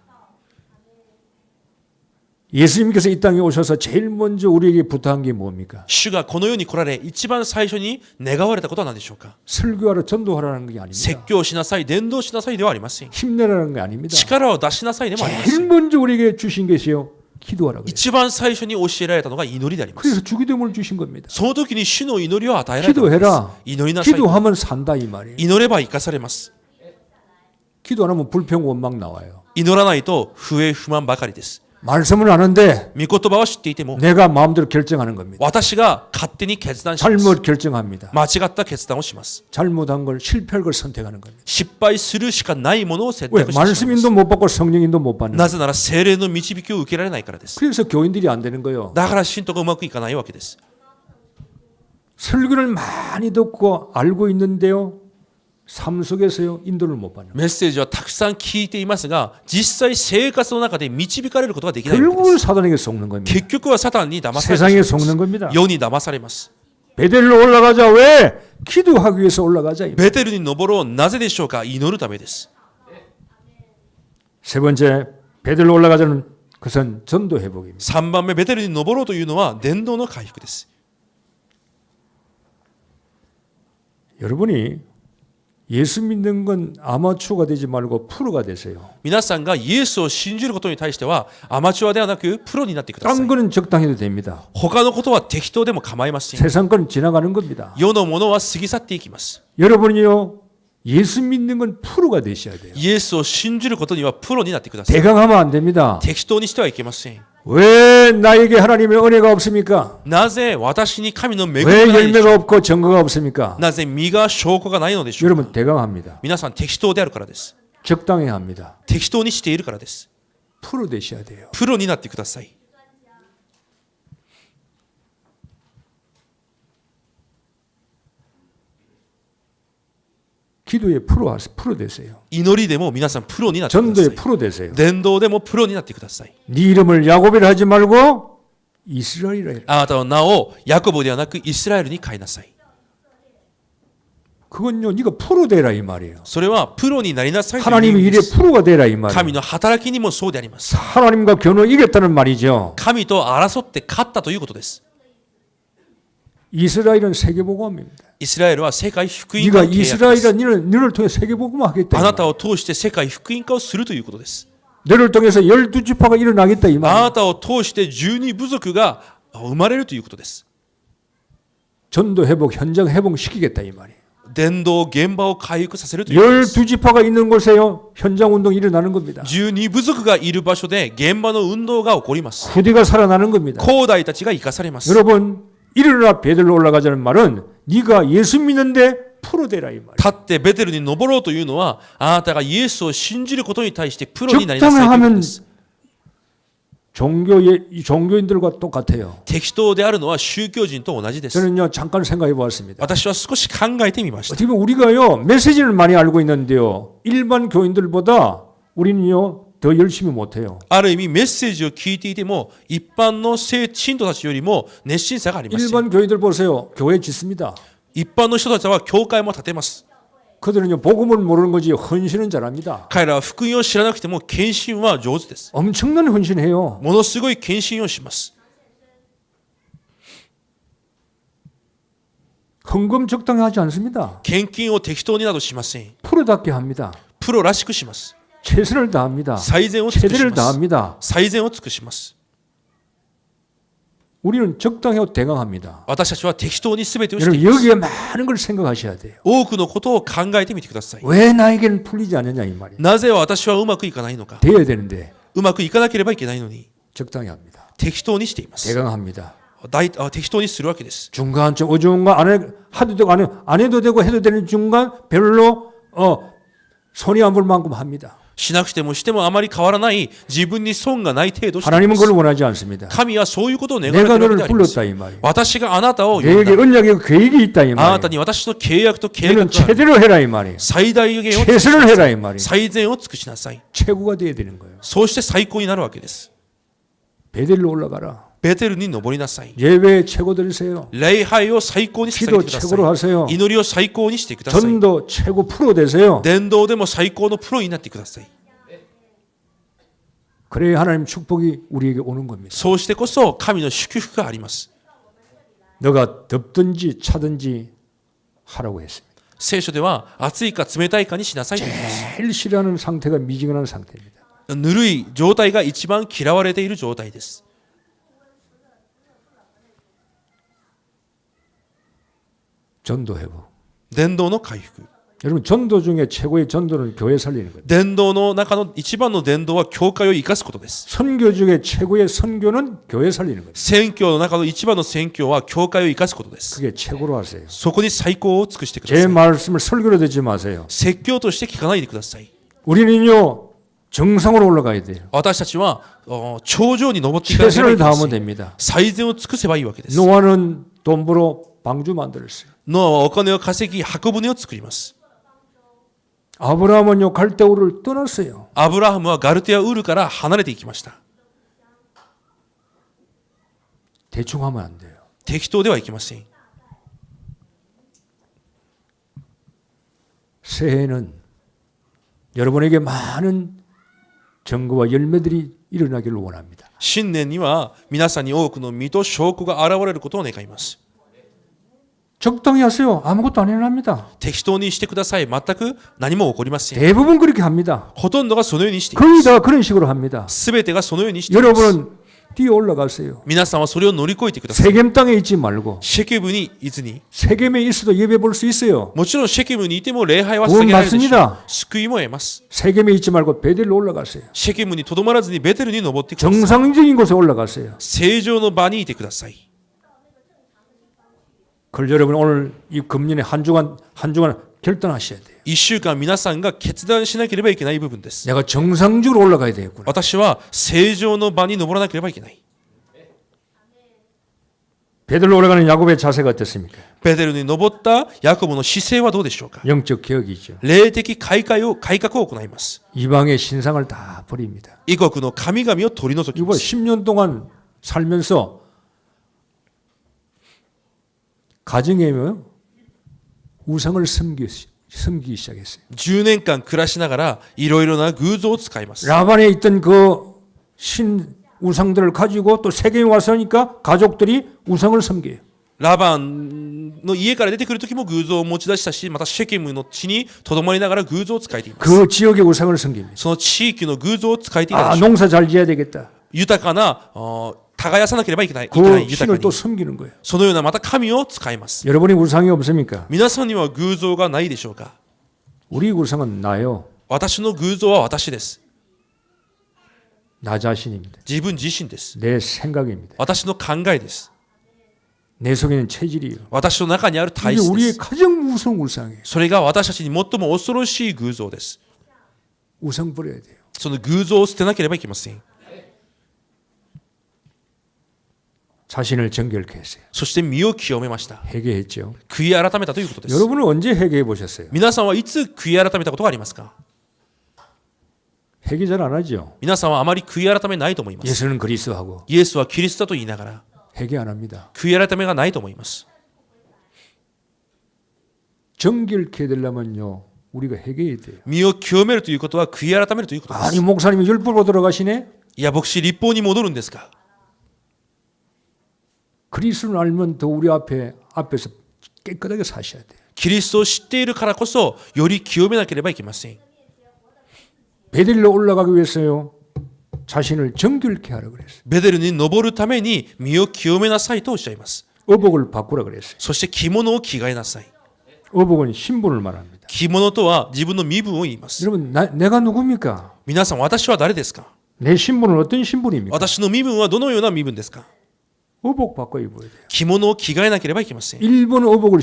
예수님께서 이 땅에 오셔서 제일 먼저 우리에게 부탁한 게 뭡니까? 主がこの世に来られ一番最初に願われたことは何でしょうか。 설교하러 전도하라는 게 아닙니다. 説教しなさい、伝道しなさいではありません。 힘내라는 게 아닙니다. 力を出しなさいでもありませ 제일 ん。 먼저 우리에게 주신 것이요 기도하라고. 一番最初に教えられたのが祈りであります。 그래서 주기도문을 주신 겁니다. その時に主の祈りを与えられたのです。 기도해라. 祈りなさい。 기도하면 산다 이 말이에요. 祈れば生かされます。 기도 안 하면 불평 원망 나와요. 祈らないと不平不満ばかりです。 말씀을 아는데 御言葉は知っていても 내가 마음대로 결정하는 겁니다. 私が勝手に決断します。 잘못 결정합니다. 間違った決断をします。 잘못한 걸 실패할 걸 선택하는 겁니다. 失敗するしかないものを選 왜 択してしまいます。 말씀인도 못 받고 성령인도 못 받는 な 거예요. ぜなら聖霊の導きを受けられないからです。 그래서 교인들이 안 되는 거예요. だから信徒がうまくいかないわけです。 설교를 많이 듣고 알고 있는데요. 삶 속에서요 인도를 못 받는. メッセージはたくさん聞いていますが、実際生活の中で導かれることができないわけで 결국은 す。 사단에게 속는 겁니다. 結局はサタンに騙されて 세상에 しまい 속는 ます。 겁니다. 世に騙されます。 베델로 올라가자. 왜? 기도하기 위해서 올라가자. ベテルに登ろう。なぜでしょうか。祈るためです。 세 번째, 베델로 올라가자는 그것은 전도 회복입니다. 3番目、ベテルに登ろうというのは伝道の回復です。 여러분이 예수 믿는 건 아마추어가 되지 말고 프로가 되세요. 皆さんがイエスを信じることに対してはアマチュアではなくプロになってくださ 딴 い。 거는 적당해도 됩니다. 他のことは適当でも構いません。 세상 건 지나가는 겁니다. 世のものは過ぎ去っていきます。 여러분이요 예수 믿는 건 프로가 되셔야 돼요. イエスを信じることにはプロになってください。 대강하면 안 됩니다. 適当にしてはいけません。 왜 나에게 하나님의 은혜가 없습니까? なぜ私に神の恵み 왜 がないでしょう 열매가 없고 증거가 없습니까? なぜ実が証拠がないのでしょうか。 여러분 대강합니다. 皆さん適当であるからです。 적당해야 합니다. 適当にしているからです。 프로 되셔야 돼요. プロになってください。 기도에 프로 되세요. 祈りでも皆さんプロになってくださ 전도에 い。 프로 되세요. 伝道でもプロになってください。 네 이름을 야곱이라 하지 말고 이스라엘이라 해라. あなたの名をヤコブではなくイスラエルに変えなさい。 그건요, 네가 프로 되라 이 말이에요. それはプロになりなさいという意 하나님의 味 일에 です。 프로가 되라 이 말이에요. 神の働きにもそうであります。 하나님과 겨누어 이겼다는 말이죠. 神と争って勝ったということです。 이스라엘은 세계복음입니다. イスラエルは世界福音 네가 化の契約です。 이스라엘은 너를 통해 세계복음을 하겠다. あなたを通して世界福音化をするということです。 너를 통해서 12지파가 일어나겠다 이 あ 말이에요. なたを通して12部族が生まれるということです。 전도 회복, 현장 회복시키겠다 이 말이에요. 伝道現場を回復させるということです。 12지파가 있는 곳에요. 현장 운동이 일어나는 겁니다. 12部族がいる場所で現場の運動が起こります。 후대가 살아나는 겁니다. 後代たちが生かされます。 여러분, 일어나 베들로 올라가자는 말은 네가 예수 믿는데 프로 되라 이 말이에요. 立ってベテルに登ろうというのはあなたがイエスを信じることに対してプロになりなさいということです。 종교인들과 똑같아요. 適当であるのは宗教人と同じです。 저는요 잠깐 생각해 보았습니다. 私は少し考えてみました。 어떻게 보면 우리가요 메시지를 많이 알고 있는데요 일반 교인들보다 우리는요 더 열심히 못해요. ある意味メッセージを聞いていても一般の信徒たちよりも熱心さがあります。 일반 교인들 보세요. 교회 짓습니다. 一般の人たちは教会も建てます。 그들은요 복음을 모르는 거지 헌신은 잘합니다. 彼らは福音を知らなくても献身は上手です。 엄청난 헌신해요. ものすごい献身をします。 헌금 적당히 하지 않습니다. 献金を適当になどしません。 프로답게 합니다. プロらしくします。 최선을 다합니다. 最善を尽くし 최대를 ます。 다합니다. 最善を尽くします。 우리는 적당하고 대강합니다. 私たちは適当に全てをしてい 여러분 ます。 여기에 많은 걸 생각하셔야 돼요. 多くのことを考えてみてください。 왜 나에게는 풀리지 않느냐 이 말이에요. なぜ私はうまくいかないのか。 돼야 되는데 うまくいかなければいけないのに 적당히 합니다. 適当にしています。 대강합니다. 適当にするわけです。 중간쯤 어중간 하도 되고 안 해도 되고 해도 되는 중간 별로 손이 안 볼 만큼 합니다. しなくてもしてもあまり変わらない自分に損がない程度してい 하나님은 ます 그걸 원하지 않습니다. 神はそういうことを願われて 내가 いるわけ 너를 であります。 불렀다 이 말이에요. 私があなたを呼ん 내게 だ。 언약의 계획이 있다 이 あな 말이에요. たに私の契約と計画 너는 がある。 최대로 해라 이 말이에요. 最大限を尽くし 최선을 なさ 해라 い。 이 말이에요. 最善を尽くしなさい。 최고가 돼야 되는 거예요. そうして最高になるわけです。 베델로 올라가라. ベテルに登りなさい。 예배 최고 드리세요. 礼拝を最高に捧 기도 げてくだ 최고로 さい。 하세요. 祈りを最高にしてください。 전도 최고 프로 되세요. 伝道でも最高のプロになってください。 그래야 하나님 축복이 우리에게 오는 겁니다. そうしてこそ神の祝福があります。 너가 덥든지 차든지 하라고 했습니다. 聖書では暑いか冷たいかにしなさいと言います。 제일 싫어하는 상태가 미지근한 상태입니다. ぬるい状態が一番嫌われている状態です。 전도 회복. 伝道の回復。 여러분 전도 중에 최고의 전도는 교회 살리는 거예요. 伝道の中の一番の伝道は教会を生かすことです。 선교 중에 최고의 선교는 교회 살리는 거예요. 宣教の中の一番の宣教は教会を生かすことです。 그게 최고로 하세요. そこに最高を尽くしてくだ 제 さい。 말씀을 설교로 듣지 마세요. 説教として聞かないでください。 우리는요 정상으로 올라가야 돼요. 私たちは頂上に登っていかなければ 최선을 いけませ 다하면 ん。 됩니다. 最善を尽くせばいいわけです。 노아는 돈 벌어 방주 만들었어요. ノアはお金を稼ぎ箱舟を作ります。 아브라함은요 갈대우를 떠났어요. アブラハムはガルテアウールから離れていきました。 대충 하면 안 돼요. 適当ではいけません。 새해는 여러분에게 많은 증거와 열매들이 일어나기를 원합니다. 新年には皆さんに多くの実と証拠が現れることを願います。 적당히 하세요. 아무것도 안 일어납니다. 適当にしてください。全く何も起こりません。 대부분 그렇게 합니다. ほとんどがそのようにしていま 거의 す。 다 그런 식으로 합니다. すべてがそのようにしています。 여러분은 뛰어 올라가세요. 皆さんはそれを乗り越えてください。 세겜 땅에 있지 말고 シェケムにいずに、 세겜에 있어도 예배 볼 수 있어요. もちろんシェケムにいても礼拝は捧げられるでしょう。 맞습니다. 救いも得ます。 세겜에 있지 말고 베델로 올라가세요. シェケムにとどまらずにベテルに登ってください。 정상적인 곳에 올라가세요. 正常の場にいてください。 그걸 여러분 오늘 이 금년에 한 주간 결단하셔야 돼요. 1週間皆さんが決断しなければいけない部分です。 내가 정상적으로 올라가야 되겠구나. 私は正常の場に登らなければいけない。 베델로 올라가는 야곱의 자세가 어떻습니까? ベテルに登ったヤコブの姿勢はどうでしょうか。 영적 개혁이죠. 霊的改革を行います。 이방의 신상을 다 버립니다. 異国の神々を取り除き이거 ます。 10년 동안 살면서 가정에 우상을 섬기기 시작했어요. 10年間暮らしながらいろいろな偶像を使います。 라반에 있던 그 신 우상들을 가지고 또 세계에 와서니까 가족들이 우상을 섬겨요. ラバンの家から出てくる時も偶像を持ち出したし、またシェケムの地にとどまりながら偶像を使えています。 그 지역의 우상을 섬깁니다. その地域の偶像を使えていた 아 でしょう。 농사 잘 지어야 되겠다. 豊かな耕さなければいけない。 그 豊 신을 か 또 に。 섬기는 거예요. そのようなまた神を使います。 여러분이 우상이 없습니까? 皆さんには偶像がないでしょうか。 우리 우상은 나요. 私の偶像は私です。 나 자신입니다. 自分自身です。 내 생각입니다. 私の考えです。 내 속에 있는 체질이에요. 私の中にある 이게 体質で 우리의 す。 가장 무서운 우상이에요. それが私たちに最も恐ろしい偶像です。 우상 버려야 돼요. その偶像を捨てなければいけません。 자신을 정결케 했어요. そして身を清めました。 회개했죠. 悔い改めたということです。 여러분은 언제 회개해 보셨어요? 皆さんはいつ悔い改めたことがありますか。 회개 잘 안 하죠. 皆さんはあまり悔い改めないと思います。 예수는 그리스도하고 イエスはキリストだと言いながら 회개 안 합니다. 悔い改めがないと思います。 정결케 되려면요. 우리가 회개해야 돼요. 身を清めるということは悔い改めるということです。 아니 목사님이 율법으로 들어가시네? いや牧師立法に戻るんですか。 그리스도를 알면 더 우리 앞에서 깨끗하게 사셔야 돼요. キリストを知っているからこそより清めなければいけません。 베델로 올라가기 위해서요. 자신을 정결케 하라 그랬어요. ベデルに登るために身を清めなさいとおっしゃいます。 의복을 바꾸라 그랬어요. そして着物を着替えなさい。 의복은 신분을 말합니다. 着物とは自分の身分を言います。 여러분 내가 누굽니까? 皆さん私は誰ですか。 내 신분은 어떤 신분입니까? 私の身分はどのような身分ですか。 의복 바꿔 입어야 돼요. 着物を着替えなければいけません。 일본 의복을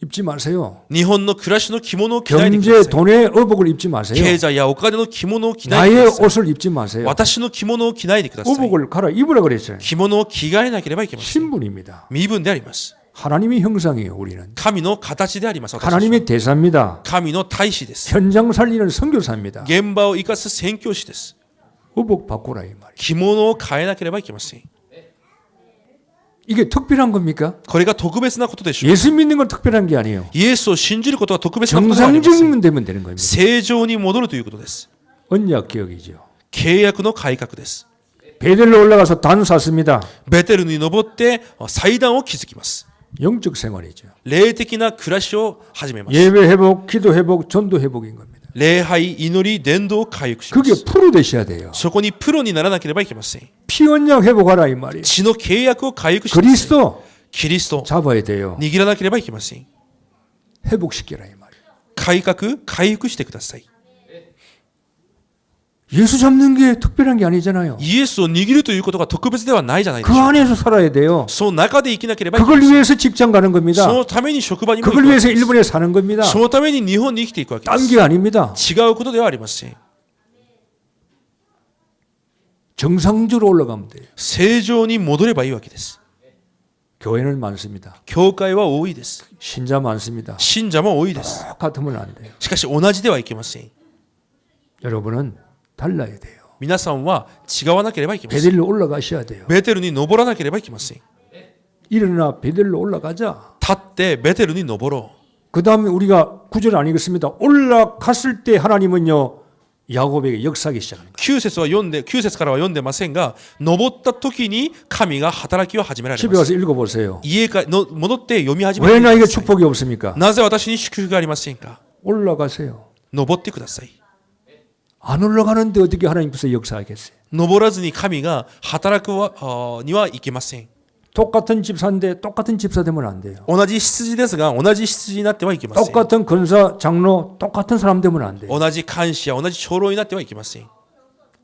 입지 마세요. 日本の暮らしの着物を着ないでく 경제 ださい。 돈의 의복을 입지 마세요. 経済やお金の着物を着ないで 나의 ください。 옷을 입지 마세요. 私の着物を着ないでください。 의복을 갈아 입으라 그랬어요. 着物を着替えなければいけません。 신분입니다. 身分であります。 하나님의 형상이에요. 우리는 神の形であります。私たちは 하나님의 대사입니다. 神の大使です。 현장 살리는 선교사입니다. 現場を生かす宣教師です。 의복 바꾸라 이 말이에요. 着物を変えなければいけません。 이게 특별한 겁니까? これが特別なことでしょう。 예수 믿는 건 특별한 게 아니에요. イエスを信じることは特別なことではありません。 정상적이면 되면 되는 겁니다. 正常に戻るということです。 언약 개혁이죠. 契約の改革です。 베델로 올라가서 단 샀습니다. ベテルに登って祭壇を築きます。 영적 생활이죠. 霊的な暮らしを始めます。 예배 회복, 기도 회복, 전도 회복인 겁니다. 礼拝、祈り、伝道を回復しま 그게 す。 프로 되셔야 돼요. そこにプロにならなければいけません。 피언약 회복하라 이 말이에요. 血の契約を回復します。 그리스도 キリスト 잡아야 돼요. 握らなければいけません。 회복시켜라 이 말이에요. 改革、回復してください。 예수 잡는 게 특별한 게 아니잖아요. イエスを握るということが特別ではないじゃないで 그 しょうか。 안에서 살아야 돼요. その中で生きなければいけま 그걸 せん。 위해서 직장 가는 겁니다. そのために職場にも行 그걸 くわ 위해서 けです。 일본에 사는 겁니다. そのために日本に生きていくわけで 딴 す。 게 아닙니다. 違うことではありません。 정상적으로 올라가면 돼요. 正常に戻ればいいわけです。 교회는 많습니다. 教会は多いです。 신자 많습니다. 信者も多いです。 똑같으면 안 돼요. しかし同じではいけません。 여러분은 달라야 돼요. 皆さんは違わなければいけません。 베델로 올라가셔야 돼요. ベテルに登らなければいけません。 일어나 베델로 올라가자. 立ってベテルに登ろう。 그 다음에 우리가 9절 아니겠습니다. 올라갔을 때 하나님은요 야곱에게 역사하기 시작합니다. 9節からは読んでませんが、登った時に神が働きを始められ 집에 ます。 가서 읽어보세요. 家かの戻って読み始め 왜 てくだ 나에게 さい。 축복이 없습니까? なぜ私に祝福がありませんか。 올라가세요. 登ってください。 안 올라가는데 어떻게 하나님께서 역사하겠어요? 登らずに神が働くにはいけません。 똑같은 집사인데 똑같은 집사 되면 안 돼요. 同じ羊ですが同じ羊になってはいけません。 똑같은 권사, 장로, 똑같은 사람 되면 안 돼요. 同じ監視や同じ長老になってはいけません。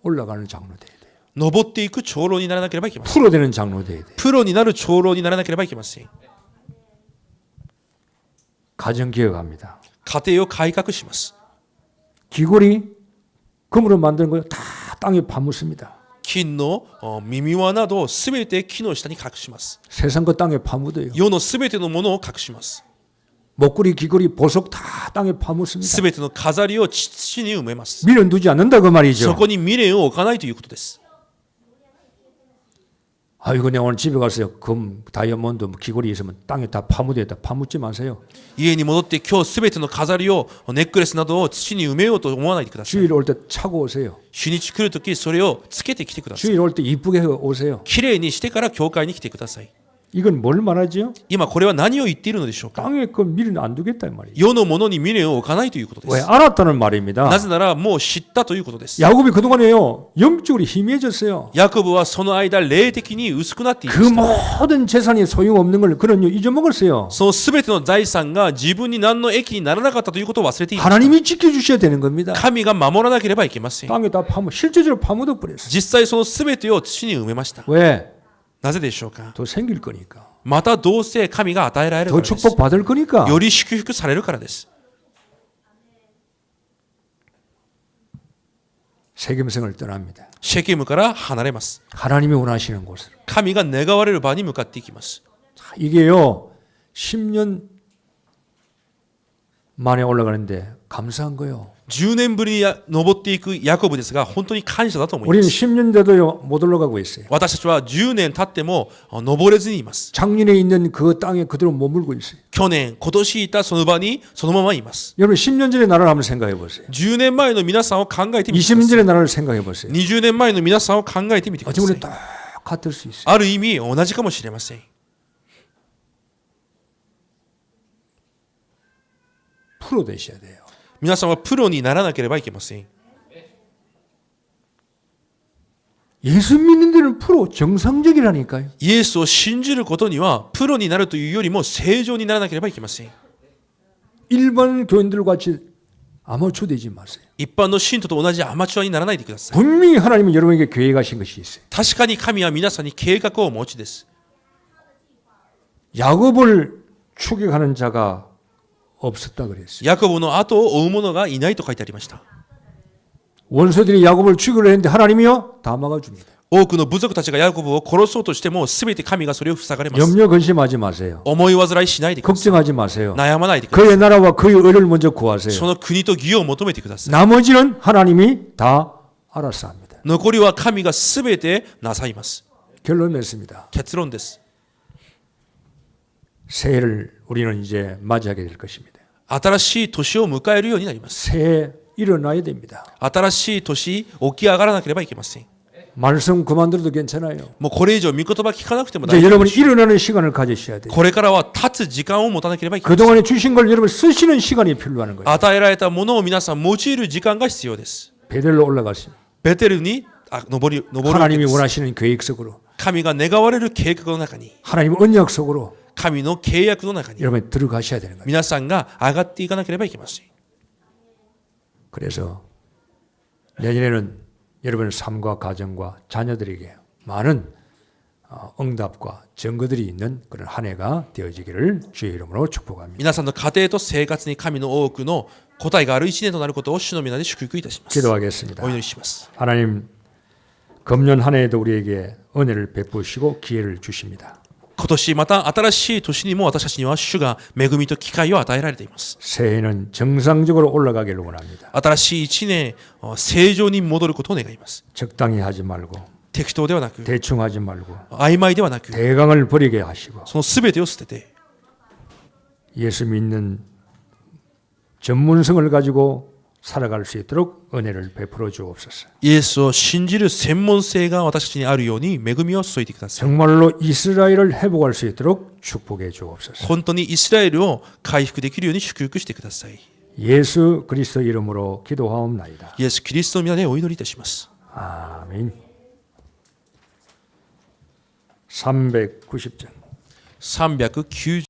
올라가는 장로 돼야 돼요. 登っていく長老にならなければいけません。 프로 되는 장로 돼야 돼요. プロになる長老にならなければいけません。 가정 개혁합니다. 家庭を改革します。 귀걸이 금으로 만드는 거 다 땅에 파묻습니다. 金の耳輪などすべて木の下に隠します。 세상 거 땅에 파묻어요. 世のすべてのものを隠します。 목걸이, 귀걸이, 보석 다 땅에 파묻습니다. すべての飾りを土に埋めます。 미련 두지 않는다 그 말이죠. そこに未練を置かないということです。 아이고 내가 오늘 집에 가서요. 금, 다이아몬드, 귀걸이 있으면 땅에 다 파묻어야 파묻지 마세요. 家に戻って今日すべての飾りをネックレスなどを土に埋めようと思わないでください。 주일 올 때 차고 오세요. 主日来るときそれをつけてきてください。 주일 올 때 이쁘게 오세요. きれいにしてから教会に来てください。 이건 뭘 말하지요? 今これは何を言っているのでしょうか。 땅에 그 미련 안 두겠다 이 말이에요. 世のものに未練を置かないということで 왜 す。 알았다는 말입니다. なぜならもう知ったということです。 야곱이 그동안에요. 영적으로 희미해졌어요. ヤコブはその間霊的に薄くなっていま 그 した。 모든 재산이 소용없는 걸 그는요 잊어먹었어요. そのすべての財産が自分に何の益にならなかったということを忘れていました。 하나님이 지켜주셔야 되는 겁니다. 神が守らなければいけません。 땅에 다 실제적으로 파묻어 버렸어요. 実際そのすべてを土に埋めました。 왜? なぜでしょうか。 더 생길 거니까. またどうせ神が与えられるか 더 らです。 축복 받을 거니까. より祝福されるからです。 세겜성을 떠납니다. シェケムから離れます。 하나님이 원하시는 곳으로. 神が願われる場に向かっていきます。 이게요 10년 만에 올라가는데 감사한 거요. 10年ぶりに登っていくヤコブですが本当に感謝だと思いま 우리는 す。 10년 돼도요 못 올라가고 있어요. 私たちは10年経っても登れずにいます。 작년에 있는 그 땅에 그대로 머물고 있어요. 去年、今年いたその場にそのままいます。 여러분 10년 전의 나라를 한번 생각해 보세요. 10年前の皆さんを考えてみてくだ 20년 さい。 전의 나라를 생각해 보세요. 20年前の皆さんを考えてみてくだ 어찌 さ 보면 い。 똑같을 수 있어요. ある意味同じかもしれません。 프로 되셔야 돼요. 皆さんはプロにならなければいけません。 예수 믿는 데는 프로 정상적이라니까요. イエスを信じることにはプロになるというよりも正常にならなければいけません。 일반 교인들 같이 아마추어 되지 마세요. 一般の信徒と同じアマチュアにならないでください。 분명히 하나님은 여러분에게 계획하신 것이 있어요. 確かに神は皆さんに計画をお持ちです。 야곱을 추격하는 자가 없었다 그랬어요. ヤコブの後を追う者がいないと書いてありました。 원수들이 야곱을 추격을 했는데 하나님이요 다 막아줍니다. 多くの部族たちがヤコブを殺そうとしても全て神がそれを塞がれます。 염려 근심하지 마세요. 思い煩いしないでください。 걱정하지 마세요. 悩まないでください。 그의 나라와 그의 의를 먼저 구하세요. その国と義を求めてください。 나머지는 하나님이 다 알아서 합니다. 残りは神が全てなさいます。 결론 냈습니다. 結論です。 새해를 우리는 이제 맞이하게 될 것입니다. 新しい年を迎えるようになります。 새해 일어나야 됩니다. 新しい年起き上がらなければいけません。 말씀 그만들어도 괜찮아요. もうこれ以上御言葉聞かなくても 이제 大丈夫 여러분이 です。 일어나는 시간을 가지셔야 돼요. これからは立つ時間を持たなければいけません。 그동안에 주신 걸 여러분 쓰시는 시간이 필요한 거예요. 与えられたものを皆さん用いる時間が必要です。 베델로 올라가시면 ベテルに登るわけ 하나님이 です。 원하시는 계획 속으로 神が願われる計画の中に、 하나님 언약 속으로 神の契約の中に 여러분이 들어가셔야 되는 거예요. 皆さんが上がっていかなければいけません。 그래서 내년에는 여러분의 삶과 가정과 자녀들에게 많은 응답과 증거들이 있는 그런 한 해가 되어지기를 주의 이름으로 축복합니다. 皆さんの家庭と生活に神の多くの答えがある一年となることを主の皆で祝福いたします。 기도하겠습니다. お祈りします。 하나님, 금년 한 해에도 우리에게 은혜를 베푸시고 기회를 주십니다. 今年また新しい年にも私たちには主が恵みと機会を与えられています。 새해는 정상적으로 올라가기를 원합니다. 新しい1年正常に戻ることを願います。 적당히 하지 말고 適当ではなく 대충 하지 말고 曖昧ではなく 대강을 버리게 하시고 その全てを捨てて 예수 믿는 전문성을 가지고 살아갈 수 있도록 은혜를 베풀어 주옵소서. イエスを信じる専門性が私たちにあるように恵みを注いでください。 정말로 이스라엘을 회복할 수 있도록 축복해 주옵소서. 本当にイスラエルを回復できるように祝福してください。 예수 그리스도 이름으로 기도하옵나이다. イエス・キリストの皆でお祈りいたします。 아멘. 390장. 390